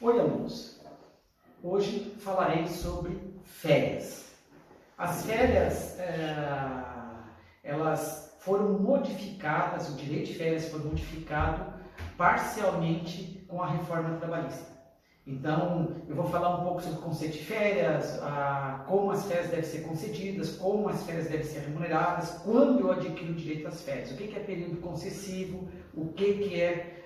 Oi, alunos! Hoje falarei sobre férias. As férias, elas foram modificadas, o direito de férias foi modificado parcialmente com a reforma trabalhista. Então, eu vou falar um pouco sobre o conceito de férias, como as férias devem ser concedidas, como as férias devem ser remuneradas, quando eu adquiro o direito às férias, o que é período concessivo, o que é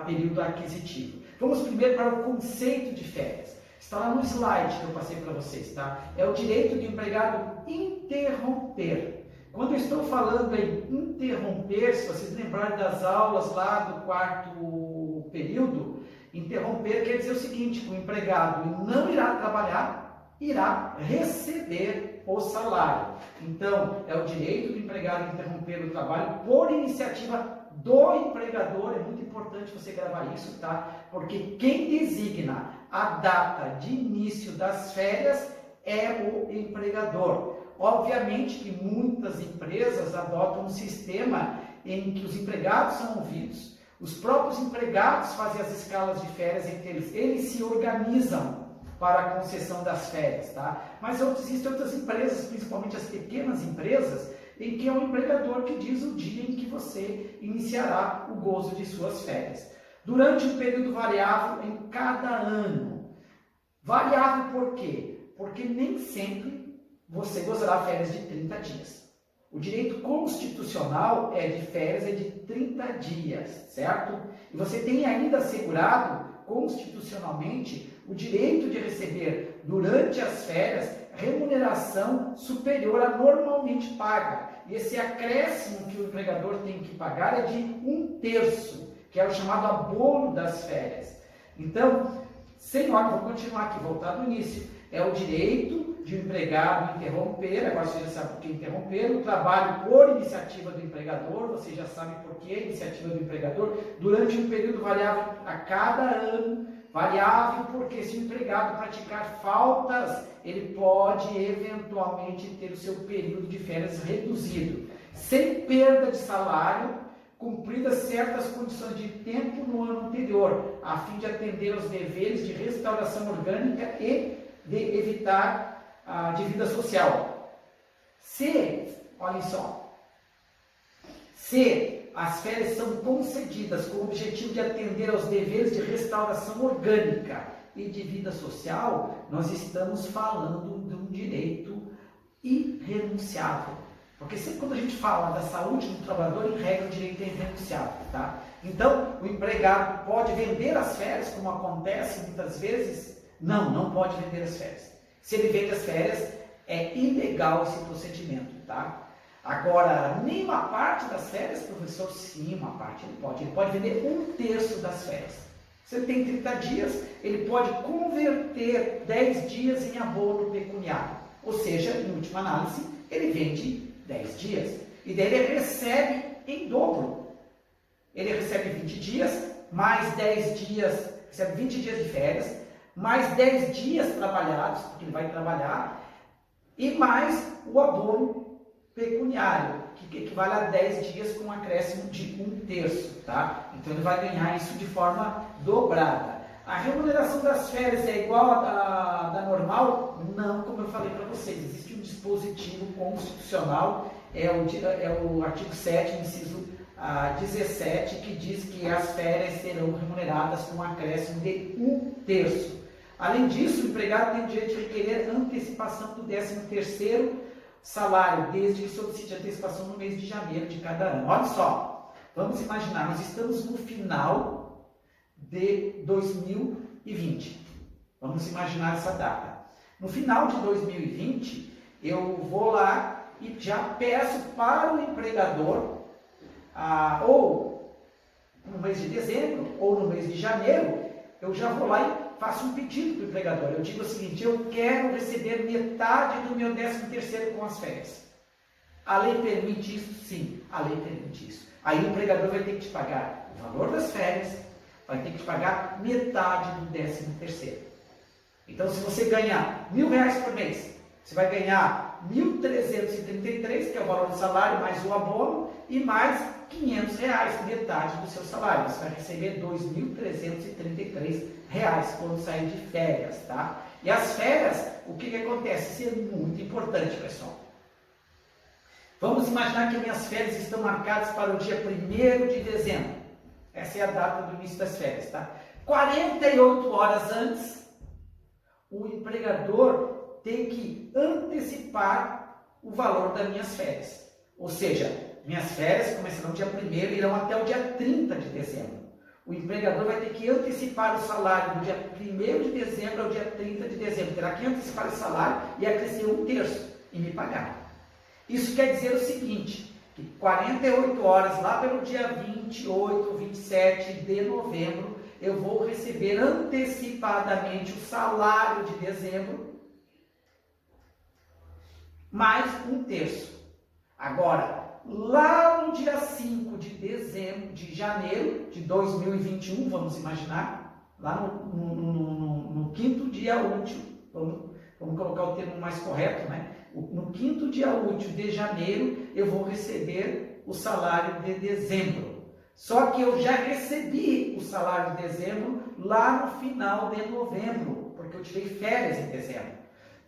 período aquisitivo. Vamos primeiro para o conceito de férias. Está lá no slide que eu passei para vocês, tá? É o direito do empregado interromper. Quando eu estou falando em interromper, se vocês lembrarem das aulas lá do quarto período, interromper quer dizer o seguinte, que o empregado não irá trabalhar, irá receber o salário. Então, é o direito do empregado interromper o trabalho por iniciativa do empregador. É muito importante você gravar isso, tá? Porque quem designa a data de início das férias é o empregador. Obviamente que muitas empresas adotam um sistema em que os empregados são ouvidos, os próprios empregados fazem as escalas de férias entre eles se organizam para a concessão das férias, tá? Mas existem outras empresas, principalmente as pequenas empresas, em que é o empregador que diz o dia em que você iniciará o gozo de suas férias. Durante um período variável em cada ano. Variável por quê? Porque nem sempre você gozará férias de 30 dias. O direito constitucional de férias é de 30 dias, certo? E você tem ainda assegurado constitucionalmente o direito de receber durante as férias remuneração superior à normalmente paga. E esse acréscimo que o empregador tem que pagar é de 1/3, que é o chamado abono das férias. Então, sem ordem, vou continuar aqui, voltar do início. É o direito de o empregado interromper, agora você já sabe por que interromper, o trabalho por iniciativa do empregador, você já sabe por que iniciativa do empregador, durante um período variável a cada ano, variável porque se o empregado praticar faltas, ele pode eventualmente ter o seu período de férias reduzido, sem perda de salário, cumpridas certas condições de tempo no ano anterior, a fim de atender aos deveres de restauração orgânica e de evitar a dívida social. Olhem só, se as férias são concedidas com o objetivo de atender aos deveres de restauração orgânica e de vida social, nós estamos falando de um direito irrenunciável. Porque sempre quando a gente fala da saúde do trabalhador, em regra, o direito é irrenunciável, tá? Então, o empregado pode vender as férias, como acontece muitas vezes? Não pode vender as férias. Se ele vende as férias, é ilegal esse procedimento, tá? Agora, nenhuma parte das férias, professor, sim, uma parte ele pode. Ele pode vender 1/3 das férias. Você tem 30 dias, ele pode converter 10 dias em abono pecuniário. Ou seja, em última análise, ele vende 10 dias. E daí ele recebe em dobro. Ele recebe 20 dias, mais 10 dias, recebe 20 dias de férias, mais 10 dias trabalhados, porque ele vai trabalhar, e mais o abono pecuniário, que equivale a 10 dias com um acréscimo de 1/3, tá? Então ele vai ganhar isso de forma dobrada. A remuneração das férias é igual à da normal? Não, como eu falei para vocês, existe um dispositivo constitucional, é o artigo 7º, inciso 17, que diz que as férias serão remuneradas com um acréscimo de 1/3. Além disso, o empregado tem o direito de requerer antecipação do 13º salário, desde que solicite antecipação no mês de janeiro de cada ano. Olha só, vamos imaginar, nós estamos no final de 2020. Vamos imaginar essa data. No final de 2020, eu vou lá e já peço para o empregador, ou no mês de dezembro, ou no mês de janeiro, eu já vou lá e faço um pedido para o empregador. Eu digo o seguinte: eu quero receber metade do meu 13º com as férias. A lei permite isso? Sim, a lei permite isso. Aí o empregador vai ter que te pagar o valor das férias, vai ter que te pagar metade do 13º. Então, se você ganhar R$1.000 por mês, você vai ganhar 1.333, que é o valor do salário, mais o abono, e mais R$ 500, metade do seu salário. Você vai receber R$ 2.333 quando sair de férias, tá? E as férias, o que acontece? Isso é muito importante, pessoal. Vamos imaginar que minhas férias estão marcadas para o dia 1º de dezembro. Essa é a data do início das férias, tá? 48 horas antes, o empregador tem que antecipar o valor das minhas férias. Ou seja, minhas férias começarão dia 1º e irão até o dia 30 de dezembro. O empregador vai ter que antecipar o salário do dia 1º de dezembro ao dia 30 de dezembro. Terá que antecipar o salário e acrescer 1/3 e me pagar. Isso quer dizer o seguinte, que 48 horas, lá pelo dia 28, 27 de novembro, eu vou receber antecipadamente o salário de dezembro, mais 1/3. Agora, lá no dia 5 de janeiro de 2021, vamos imaginar, lá no 5º dia útil, vamos colocar o termo mais correto, né? No 5º dia útil de janeiro, eu vou receber o salário de dezembro. Só que eu já recebi o salário de dezembro lá no final de novembro, porque eu tirei férias em dezembro.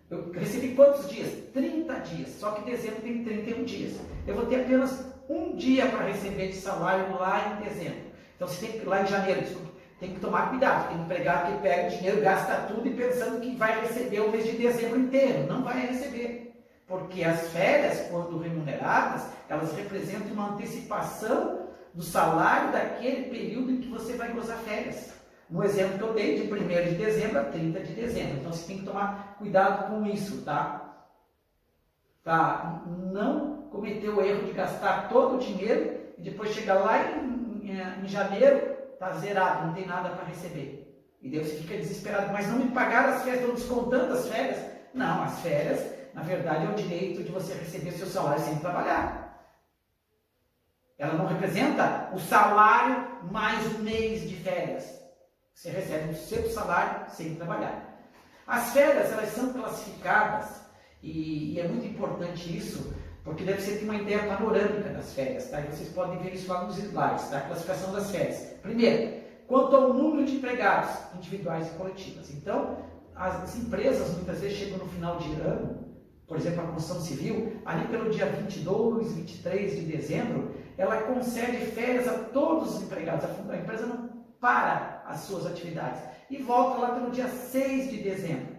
Eu recebi quantos dias? 30 dias, só que dezembro tem 31 dias. Eu vou ter apenas um dia para receber de salário lá em dezembro. Então, você tem que, lá em janeiro, desculpa, tem que tomar cuidado. Tem empregado que pega o dinheiro, gasta tudo e pensando que vai receber o mês de dezembro inteiro. Não vai receber. Porque as férias, quando remuneradas, elas representam uma antecipação do salário daquele período em que você vai gozar férias. No exemplo que eu dei, de 1º de dezembro a 30 de dezembro. Então, você tem que tomar cuidado com isso, tá? Não cometer o erro de gastar todo o dinheiro e depois chegar lá em janeiro, tá zerado, não tem nada para receber. E daí você fica desesperado. Mas não me pagaram as férias, estão descontando as férias. Não, as férias, na verdade, é o direito de você receber seu salário sem trabalhar. Ela não representa o salário mais um mês de férias. Você recebe o seu salário sem trabalhar. As férias, elas são classificadas, e é muito importante isso, porque deve ser ter uma ideia panorâmica das férias, tá? E vocês podem ver isso lá nos slides, tá? A classificação das férias. Primeiro, quanto ao número de empregados, individuais e coletivas. Então, as empresas muitas vezes chegam no final de ano, por exemplo, a construção civil, ali pelo dia 22, 23 de dezembro, ela concede férias a todos os empregados. A empresa não para as suas atividades e volta lá pelo dia 6 de dezembro.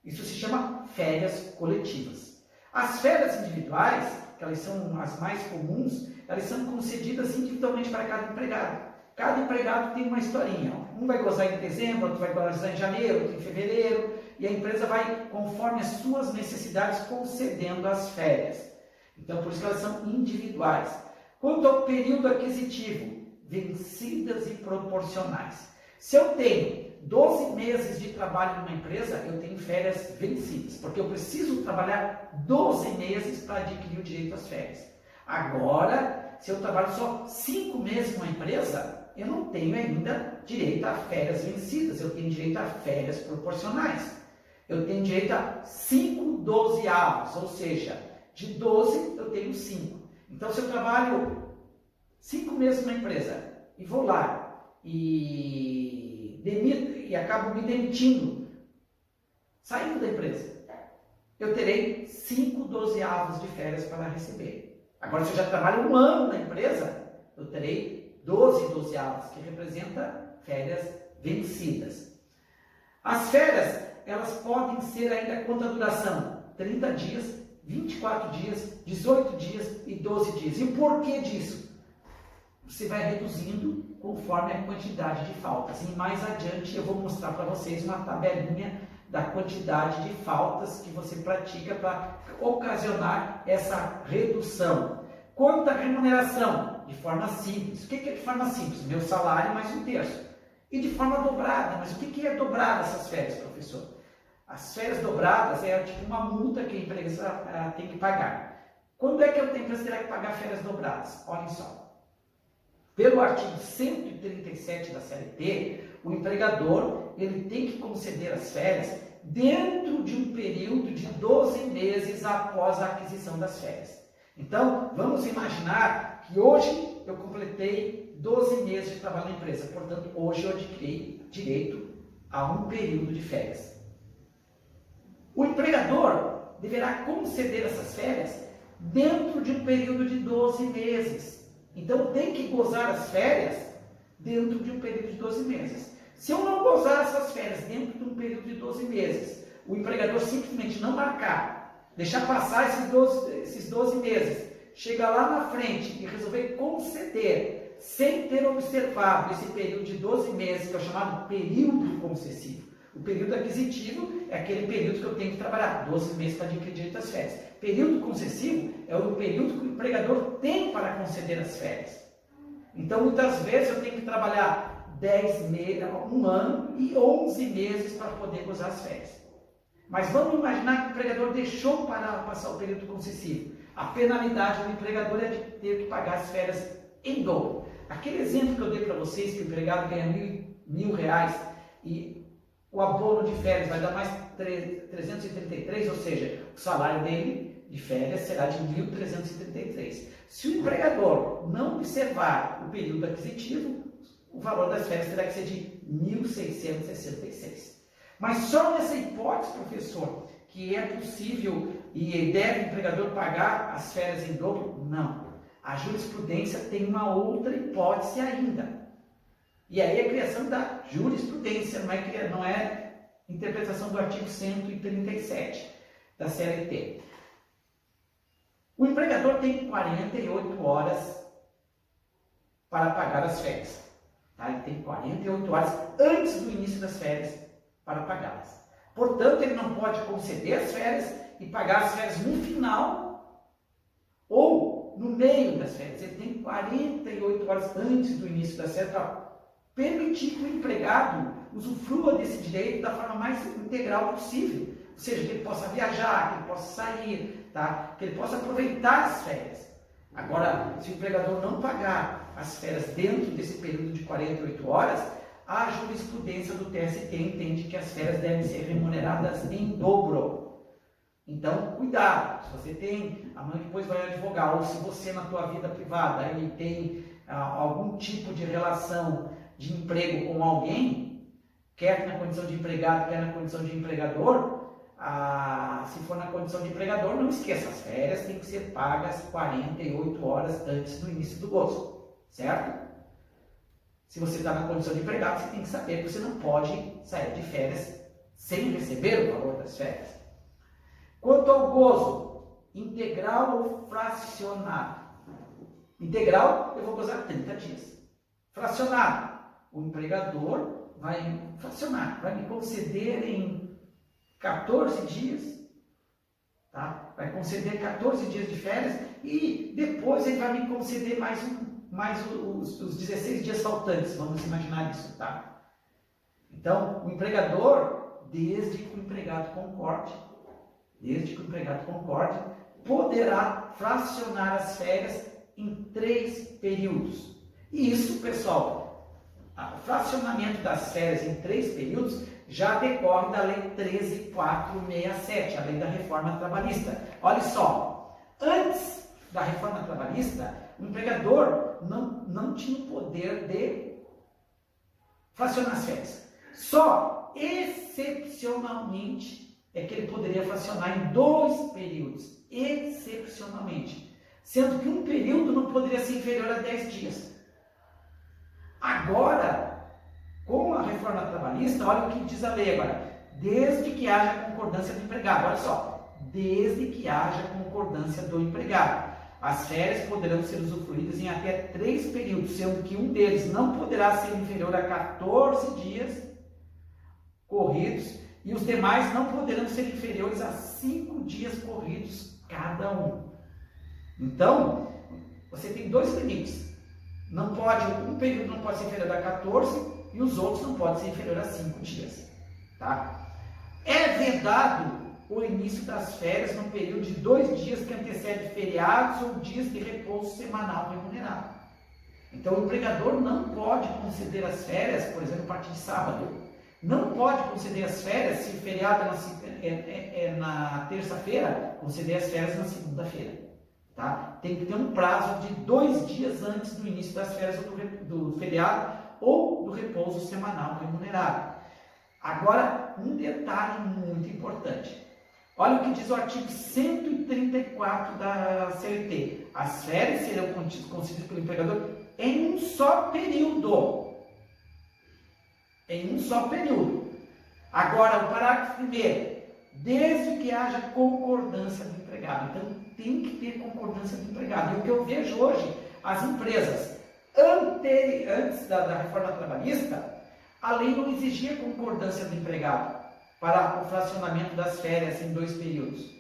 Isso se chama férias coletivas. As férias individuais, que elas são as mais comuns, elas são concedidas individualmente para cada empregado. Cada empregado tem uma historinha. Um vai gozar em dezembro, outro vai gozar em janeiro, outro em fevereiro, e a empresa vai, conforme as suas necessidades, concedendo as férias. Então, por isso que elas são individuais. Quanto ao período aquisitivo, vencidas e proporcionais. Se eu tenho 12 meses de trabalho numa empresa, eu tenho férias vencidas, porque eu preciso trabalhar 12 meses para adquirir o direito às férias. Agora, se eu trabalho só 5 meses numa empresa, eu não tenho ainda direito a férias vencidas, eu tenho direito a férias proporcionais. Eu tenho direito a 5 dozeavos, ou seja, de 12 eu tenho 5. Então, se eu trabalho 5 meses numa empresa e vou lá e demito e acabo me demitindo, saindo da empresa, eu terei 5 dozeavos de férias para receber. Agora, se eu já trabalho 1 ano na empresa, eu terei 12 dozeavos, que representa férias vencidas. As férias, elas podem ser ainda quanto a duração? 30 dias, 24 dias, 18 dias e 12 dias. E o porquê disso? Você vai reduzindo conforme a quantidade de faltas. E mais adiante eu vou mostrar para vocês uma tabelinha da quantidade de faltas que você pratica para ocasionar essa redução. Quanto à remuneração? De forma simples. O que é de forma simples? Meu salário mais 1/3. E de forma dobrada. Mas o que é dobrada essas férias, professor? As férias dobradas é tipo uma multa que a empresa tem que pagar. Quando é que a empresa terá que pagar férias dobradas? Olhem só. Pelo artigo 137 da CLT, o empregador ele tem que conceder as férias dentro de um período de 12 meses após a aquisição das férias. Então, vamos imaginar que hoje eu completei 12 meses de trabalho na empresa, portanto, hoje eu adquiri direito a um período de férias. O empregador deverá conceder essas férias dentro de um período de 12 meses. Então, tem que gozar as férias dentro de um período de 12 meses. Se eu não gozar essas férias dentro de um período de 12 meses, o empregador simplesmente não marcar, deixar passar esses 12 meses, chegar lá na frente e resolver conceder, sem ter observado esse período de 12 meses, que é o chamado período concessivo. O período aquisitivo é aquele período que eu tenho que trabalhar, 12 meses para adquirir direito às férias. Período concessivo é o período que o empregador tem para conceder as férias. Então, muitas vezes eu tenho que trabalhar 10 meses, 1 ano e 11 meses para poder gozar as férias. Mas vamos imaginar que o empregador deixou para passar o período concessivo. A penalidade do empregador é de ter que pagar as férias em dobro. Aquele exemplo que eu dei para vocês, que o empregado ganha R$1.000 e o abono de férias vai dar mais 333, ou seja, o salário dele de férias será de 1.333. Se o empregador não observar o período aquisitivo, o valor das férias terá que ser de 1.666. Mas só nessa hipótese, professor, que é possível e deve o empregador pagar as férias em dobro? Não. A jurisprudência tem uma outra hipótese ainda. E aí a criação da jurisprudência, não é interpretação do artigo 137 da CLT. O empregador tem 48 horas para pagar as férias. Tá? Ele tem 48 horas antes do início das férias para pagá-las. Portanto, ele não pode conceder as férias e pagar as férias no final ou no meio das férias. Ele tem 48 horas antes do início das férias para permitir que o empregado usufrua desse direito da forma mais integral possível. Ou seja, que ele possa viajar, que ele possa sair, tá? Que ele possa aproveitar as férias. Agora, se o empregador não pagar as férias dentro desse período de 48 horas, a jurisprudência do TST entende que as férias devem ser remuneradas em dobro. Então, cuidado. Se você tem, amanhã depois vai advogar, ou se você na tua vida privada ele tem algum tipo de relação de emprego com alguém, quer na condição de empregado, quer na condição de empregador, se for na condição de empregador, não esqueça, as férias têm que ser pagas 48 horas antes do início do gozo, certo? Se você está na condição de empregado, você tem que saber que você não pode sair de férias sem receber o valor das férias. Quanto ao gozo, integral ou fracionado? Integral, eu vou gozar 30 dias. Fracionado, o empregador vai fracionar, vai me conceder em 14 dias, tá? Vai conceder 14 dias de férias e depois ele vai me conceder mais os 16 dias faltantes, vamos imaginar isso, tá? Então, o empregador, desde que o empregado concorde, poderá fracionar as férias em 3 períodos. E isso, pessoal, o fracionamento das férias em 3 períodos já decorre da Lei 13.467, a Lei da Reforma Trabalhista. Olha só, antes da Reforma Trabalhista, o empregador não tinha o poder de fracionar as férias. Só excepcionalmente é que ele poderia fracionar em 2 períodos, excepcionalmente, sendo que um período não poderia ser inferior a 10 dias. Agora, com a reforma trabalhista, olha o que diz a lei agora, desde que haja concordância do empregado, olha só, desde que haja concordância do empregado. As férias poderão ser usufruídas em até 3 períodos, sendo que um deles não poderá ser inferior a 14 dias corridos e os demais não poderão ser inferiores a 5 dias corridos cada um. Então, você tem 2 limites. Um período não pode ser inferior a 14 e os outros não podem ser inferior a 5 dias. Tá? É vedado o início das férias no período de 2 dias que antecede feriados ou dias de repouso semanal remunerado. Então, o empregador não pode conceder as férias, por exemplo, a partir de sábado. Não pode conceder as férias se o feriado é na terça-feira, conceder as férias na segunda-feira. Tá? Tem que ter um prazo de 2 dias antes do início das férias do feriado ou do repouso semanal remunerado. Agora, um detalhe muito importante. Olha o que diz o artigo 134 da CLT. As férias serão concedidas pelo empregador em um só período. Em um só período. Agora, o parágrafo 1º. Desde que haja concordância do empregado. Então, tem que ter concordância do empregado. E o que eu vejo hoje, as empresas, antes da reforma trabalhista, a lei não exigia concordância do empregado para o fracionamento das férias em 2 períodos.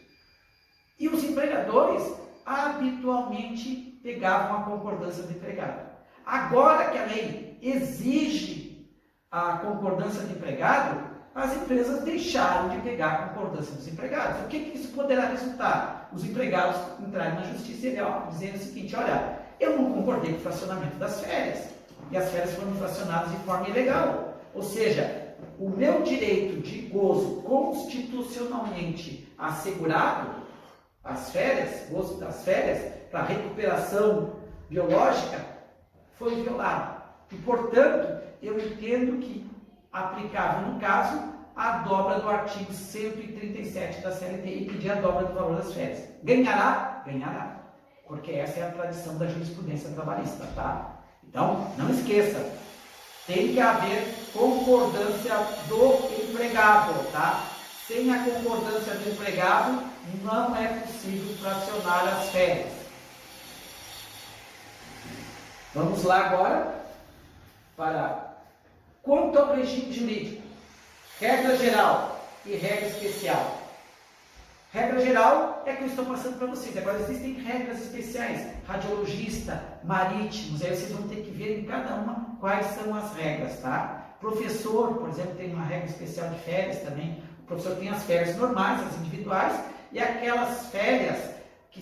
E os empregadores habitualmente pegavam a concordância do empregado. Agora que a lei exige a concordância do empregado, as empresas deixaram de pegar a concordância dos empregados. O que isso poderá resultar? Os empregados entrarem na justiça dizendo o seguinte: olha, eu não concordei com o fracionamento das férias, e as férias foram fracionadas de forma ilegal. Ou seja, o meu direito de gozo constitucionalmente assegurado, as férias, gozo das férias, para recuperação biológica, foi violado. E, portanto, eu entendo que aplicava, no caso, a dobra do artigo 137 da CLT e pedir a dobra do valor das férias. Ganhará? Ganhará. Porque essa é a tradição da jurisprudência trabalhista, tá? Então, não esqueça, tem que haver concordância do empregado, tá? Sem a concordância do empregado, não é possível fracionar as férias. Vamos lá agora para quanto ao regime jurídico, regra geral e regra especial. Regra geral é que eu estou passando para vocês. Agora existem regras especiais, radiologista, marítimos, aí vocês vão ter que ver em cada uma quais são as regras, tá? Professor, por exemplo, tem uma regra especial de férias também. O professor tem as férias normais, as individuais, e aquelas férias que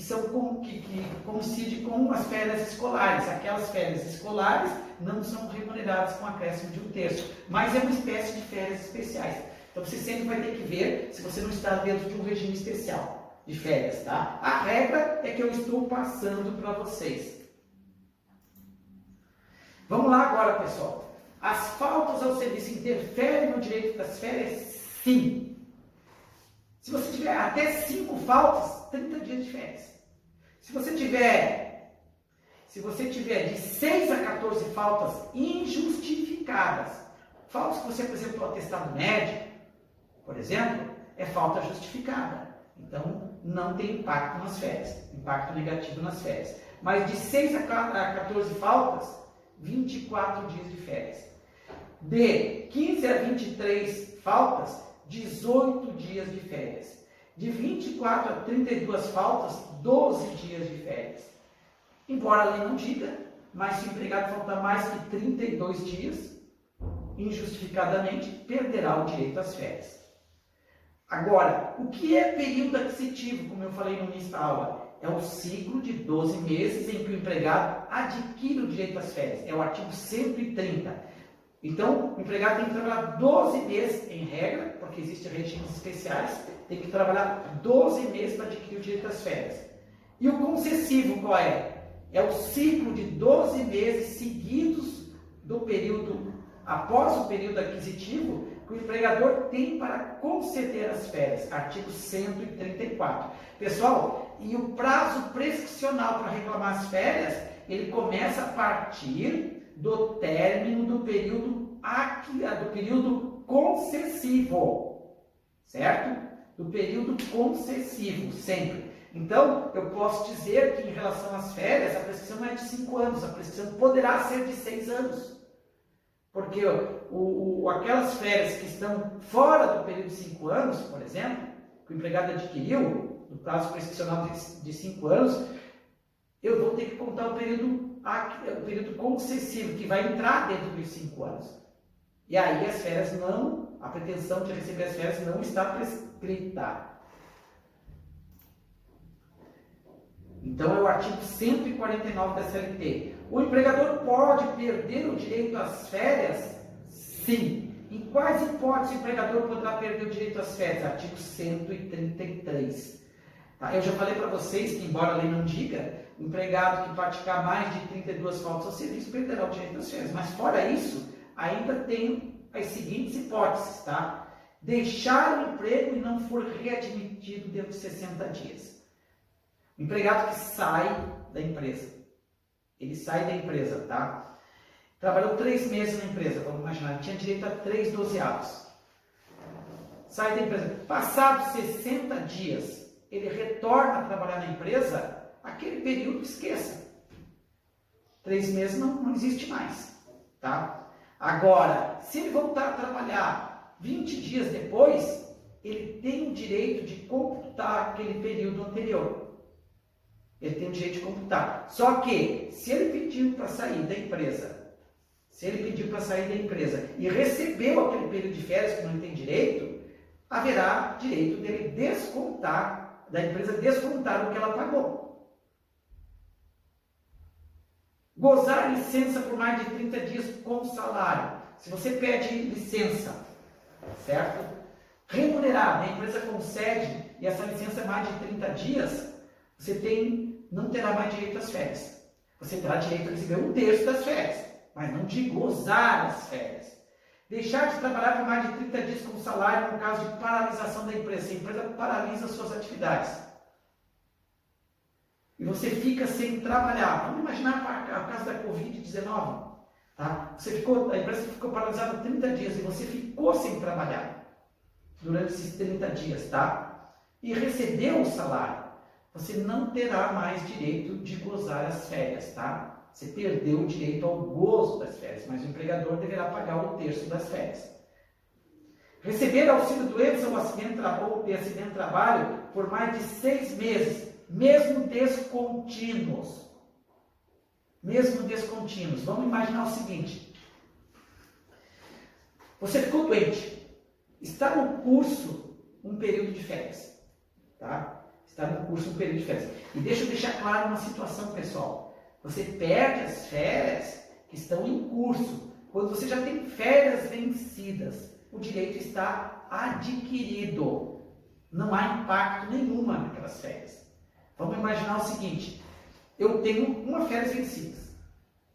coincidem com as férias escolares. Aquelas férias escolares não são remuneradas com acréscimo de 1/3, mas é uma espécie de férias especiais. Então você sempre vai ter que ver se você não está dentro de um regime especial de férias, tá? A regra é que eu estou passando para vocês. Vamos lá agora, pessoal. As faltas ao serviço interferem no direito das férias? Sim. Se você tiver até 5 faltas, 30 dias de férias. Se você tiver de 6 a 14 faltas injustificadas, faltas que você apresentou atestado médico, por exemplo, é falta justificada. Então, não tem impacto nas férias, impacto negativo nas férias. Mas de 6 a 14 faltas, 24 dias de férias. De 15 a 23 faltas, 18 dias de férias. De 24 a 32 faltas, 12 dias de férias. Embora a lei não diga, mas se o empregado faltar mais que 32 dias, injustificadamente, perderá o direito às férias. Agora, o que é período aquisitivo, como eu falei no início da aula? É o ciclo de 12 meses em que o empregado adquire o direito às férias. É o artigo 130. Então, o empregado tem que trabalhar 12 meses, em regra, porque existem regimes especiais, tem que trabalhar 12 meses para adquirir o direito às férias. E o concessivo qual é? É o ciclo de 12 meses seguidos do período, após o período aquisitivo, que o empregador tem para conceder as férias. Artigo 134. Pessoal, e o prazo prescricional para reclamar as férias, ele começa a partir do término do período concessivo, certo? Do período concessivo, sempre. Então, eu posso dizer que em relação às férias, a prescrição não é de 5 anos, a prescrição poderá ser de 6 anos. Porque aquelas férias que estão fora do período de 5 anos, por exemplo, que o empregado adquiriu, no prazo prescricional de 5 anos, eu vou ter que contar o período concessivo, que vai entrar dentro dos 5 anos. E aí as férias a pretensão de receber as férias não está prescrita. Então é o artigo 149 da CLT. O empregador pode perder o direito às férias? Sim. Em quais hipóteses o empregador poderá perder o direito às férias? Artigo 133. Tá? Eu já falei para vocês que, embora a lei não diga, o empregado que praticar mais de 32 faltas ao serviço perderá o direito das férias. Mas fora isso, ainda tem as seguintes hipóteses, tá? Deixar o emprego e não for readmitido dentro de 60 dias. O empregado que sai da empresa, ele sai da empresa, tá? Trabalhou 3 meses na empresa, vamos imaginar, ele tinha direito a 3 dozeavos. Sai da empresa. Passados 60 dias, ele retorna a trabalhar na empresa, aquele período esqueça. 3 meses não existe mais, tá? Agora, se ele voltar a trabalhar 20 dias depois, ele tem o direito de computar aquele período anterior. Ele tem o direito de computar. Só que, se ele pediu para sair da empresa, e recebeu aquele período de férias que não tem direito, haverá direito dele descontar, da empresa descontar o que ela pagou. Gozar licença por mais de 30 dias com salário. Se você pede licença, certo? Remunerada, a empresa concede e essa licença é mais de 30 dias, você não terá mais direito às férias. Você terá direito a receber 1/3 das férias, mas não de gozar as férias. Deixar de trabalhar por mais de 30 dias com salário no caso de paralisação da empresa. A empresa paralisa suas atividades. E você fica sem trabalhar. Vamos imaginar o caso da Covid-19. Tá? A empresa ficou paralisada 30 dias e você ficou sem trabalhar durante esses 30 dias, tá? E recebeu o salário. Você não terá mais direito de gozar as férias, tá? Você perdeu o direito ao gozo das férias, mas o empregador deverá pagar 1/3 das férias. Receber auxílio-doença ou acidente de trabalho por mais de 6 meses, mesmo descontínuos. Vamos imaginar o seguinte. Você ficou doente. Está no curso um período de férias. Tá? E deixa eu deixar claro uma situação, pessoal. Você perde as férias que estão em curso. Quando você já tem férias vencidas, o direito está adquirido. Não há impacto nenhuma naquelas férias. Vamos imaginar o seguinte. Eu tenho uma férias vencida.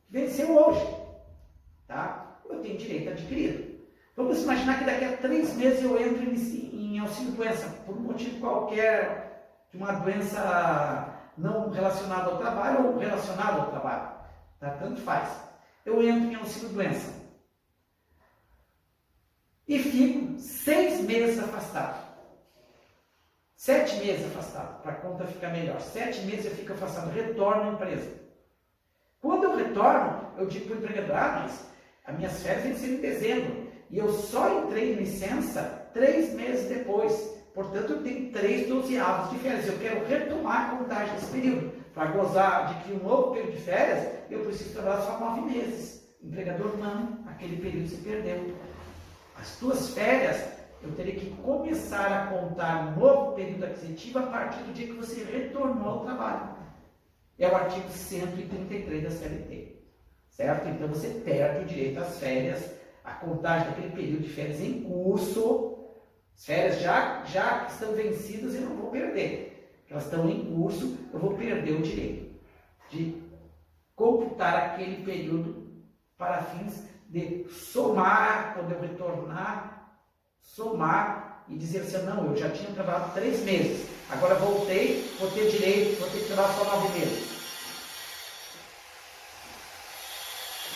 Venceu hoje. Tá? Eu tenho direito adquirido. Vamos imaginar que daqui a 3 meses eu entro em auxílio-doença, por um motivo qualquer, de uma doença não relacionado ao trabalho ou relacionado ao trabalho. Tá? Tanto faz. Eu entro em auxílio-doença. E fico 6 meses afastado. 7 meses afastado, para a conta ficar melhor. 7 meses eu fico afastado, retorno à empresa. Quando eu retorno, eu digo para o empregador, mas as minhas férias venceram em dezembro. E eu só entrei em licença 3 meses depois. Portanto, eu tenho 3 dozeavos de férias. Eu quero retomar a contagem desse período. Para gozar de que um novo período de férias, eu preciso trabalhar só 9 meses. O empregador, não. Aquele período se perdeu. As tuas férias, eu teria que começar a contar um novo período aquisitivo a partir do dia que você retornou ao trabalho. É o artigo 133 da CLT. Certo? Então, você perde o direito às férias, a contagem daquele período de férias em curso. As férias já estão vencidas, eu não vou perder. Elas estão em curso, eu vou perder o direito de computar aquele período para fins de somar, quando eu retornar, somar e dizer assim, não, eu já tinha trabalhado 3 meses, agora voltei, vou ter direito, vou ter que trabalhar só 9 meses.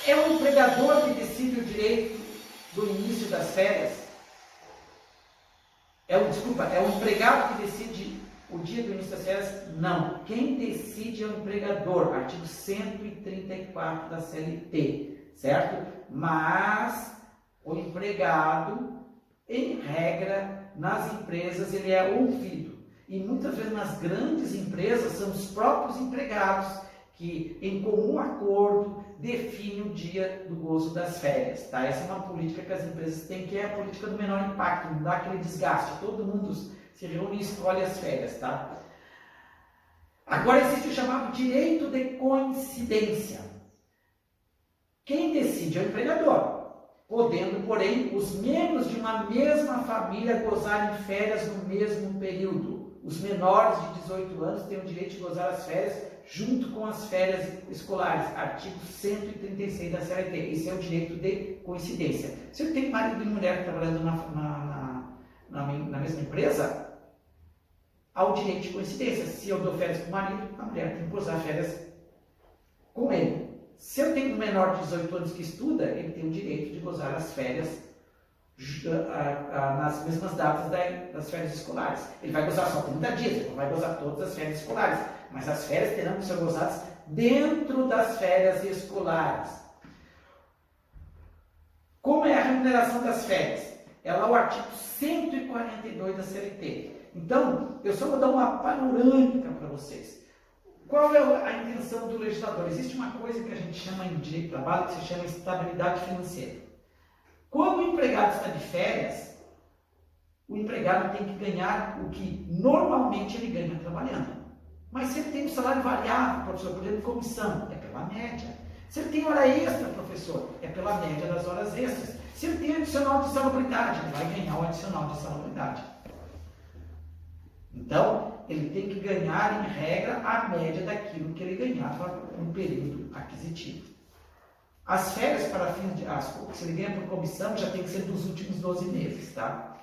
É o empregador que decide o direito do início das férias? É o empregado que decide o dia do início das férias? Não. Quem decide é o empregador. Artigo 134 da CLT. Certo? Mas o empregado, em regra, nas empresas, ele é ouvido. E muitas vezes nas grandes empresas são os próprios empregados que, em comum acordo, definem o dia do gozo das férias. Tá? Essa é uma política que as empresas têm, que é a política do menor impacto, não dá aquele desgaste. Todo mundo se reúne e escolhe as férias. Tá? Agora existe o chamado direito de coincidência. Quem decide é o empregador, podendo, porém, os membros de uma mesma família gozarem férias no mesmo período. os menores de 18 anos têm o direito de gozar as férias junto com as férias escolares, artigo 136 da CLT. Esse é o direito de coincidência. Se eu tenho marido e mulher trabalhando na mesma empresa, há o direito de coincidência. Se eu dou férias para o marido, a mulher tem que gozar férias com ele. Se eu tenho um menor de 18 anos que estuda, ele tem o direito de gozar as férias nas mesmas datas das férias escolares. Ele vai gozar só 30 dias, ele não vai gozar todas as férias escolares, mas as férias terão que ser gozadas dentro das férias escolares. Como é a remuneração das férias? É lá o artigo 142 da CLT. Então, eu só vou dar uma panorâmica para vocês. Qual é a intenção do legislador? Existe uma coisa que a gente chama em direito do trabalho que se chama estabilidade financeira. Quando o empregado está de férias, o empregado tem que ganhar o que normalmente ele ganha trabalhando. Mas se ele tem um salário variável, professor, por exemplo, comissão, é pela média. Se ele tem hora extra, professor, é pela média das horas extras. Se ele tem adicional de salubridade, ele vai ganhar o adicional de salubridade. Então, ele tem que ganhar, em regra, a média daquilo que ele ganhava no período aquisitivo. As férias para fins de... se ele ganha por comissão, já tem que ser dos últimos 12 meses, tá?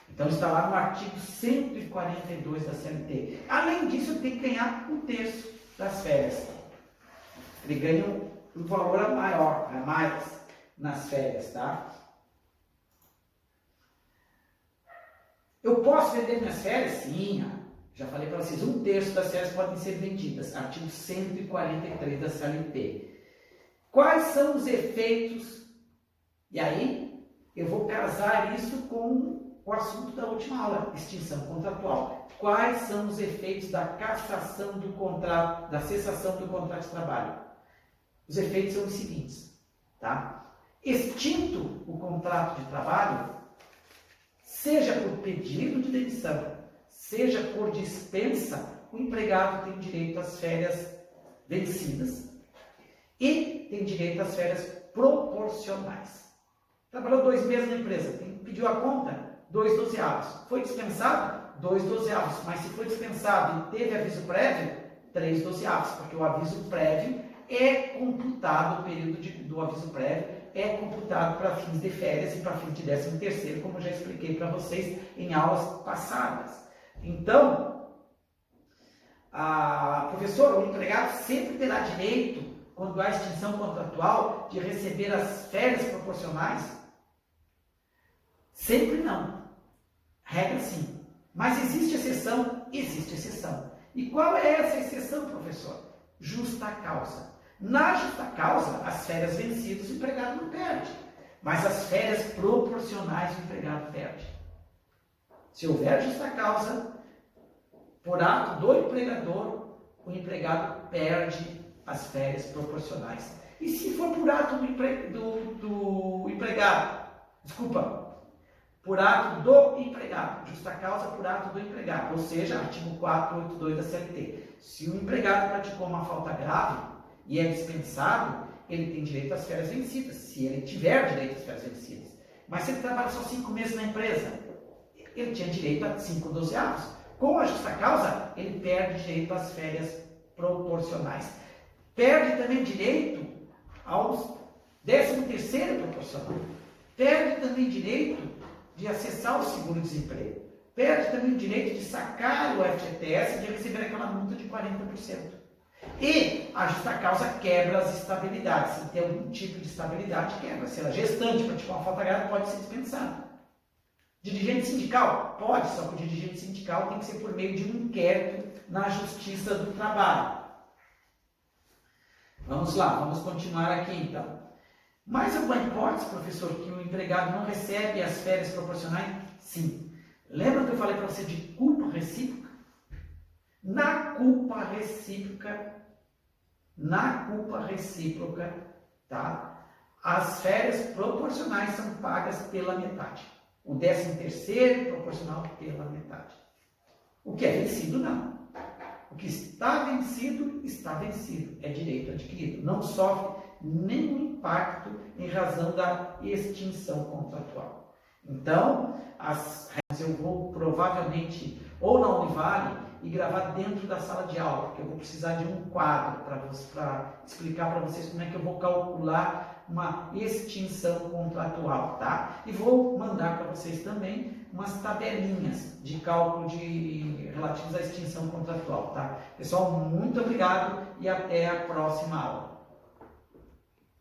Então, está lá no artigo 142 da CLT. Além disso, ele tem que ganhar 1/3 das férias. Ele ganha um valor maior, a mais nas férias, tá? Eu posso vender minhas férias? Sim. Já falei para vocês, 1/3 das férias podem ser vendidas. Artigo 143 da CLT. Quais são os efeitos? E aí, eu vou casar isso com o assunto da última aula, extinção contratual. Quais são os efeitos da cassação do contrato, da cessação do contrato de trabalho? Os efeitos são os seguintes, tá? Extinto o contrato de trabalho, seja por pedido de demissão, seja por dispensa, o empregado tem direito às férias vencidas e tem direito às férias proporcionais. Trabalhou 2 meses na empresa, pediu a conta, 2 dozeavos. Foi dispensado, 2 dozeavos. Mas se foi dispensado e teve aviso prévio, 3 dozeavos, porque o aviso prévio é computado, o período do aviso prévio é computado para fins de férias e para fins de 13º, como eu já expliquei para vocês em aulas passadas. Então, professor, o empregado sempre terá direito, quando há extinção contratual, de receber as férias proporcionais? Sempre não. Regra sim. Mas existe exceção? Existe exceção. E qual é essa exceção, professor? Justa causa. Na justa causa, as férias vencidas o empregado não perde. Mas as férias proporcionais o empregado perde. Se houver justa causa, por ato do empregador, o empregado perde as férias proporcionais. E se for por ato do empregado, por ato do empregado, justa causa por ato do empregado, ou seja, artigo 482 da CLT. Se o empregado praticou uma falta grave e é dispensado, ele tem direito às férias vencidas, se ele tiver direito às férias vencidas. Mas se ele trabalha só 5 meses na empresa, ele tinha direito a 5 dozeavos. Com a justa causa, ele perde direito às férias proporcionais. Perde também direito aos 13º proporcional. Perde também direito de acessar o seguro-desemprego. Perde também o direito de sacar o FGTS e de receber aquela multa de 40%. E a justa causa quebra as estabilidades. Se tem algum tipo de estabilidade, quebra. Se ela é gestante, praticar uma falta grave, pode ser dispensada. Dirigente sindical? Pode, só que o dirigente sindical tem que ser por meio de um inquérito na Justiça do Trabalho. Vamos lá, vamos continuar aqui então. Mais alguma hipótese, professor, que o empregado não recebe as férias proporcionais? Sim. Lembra que eu falei para você de culpa recíproca? Na culpa recíproca, tá? As férias proporcionais são pagas pela metade. O 13º proporcional pela metade. O que é vencido, não. O que está vencido, é direito adquirido. Não sofre nenhum impacto em razão da extinção contratual. Então, eu vou provavelmente ou na Univale e gravar dentro da sala de aula, porque eu vou precisar de um quadro para explicar para vocês como é que eu vou calcular uma extinção contratual, tá? E vou mandar para vocês também umas tabelinhas de cálculo relativos à extinção contratual, tá? Pessoal, muito obrigado e até a próxima aula.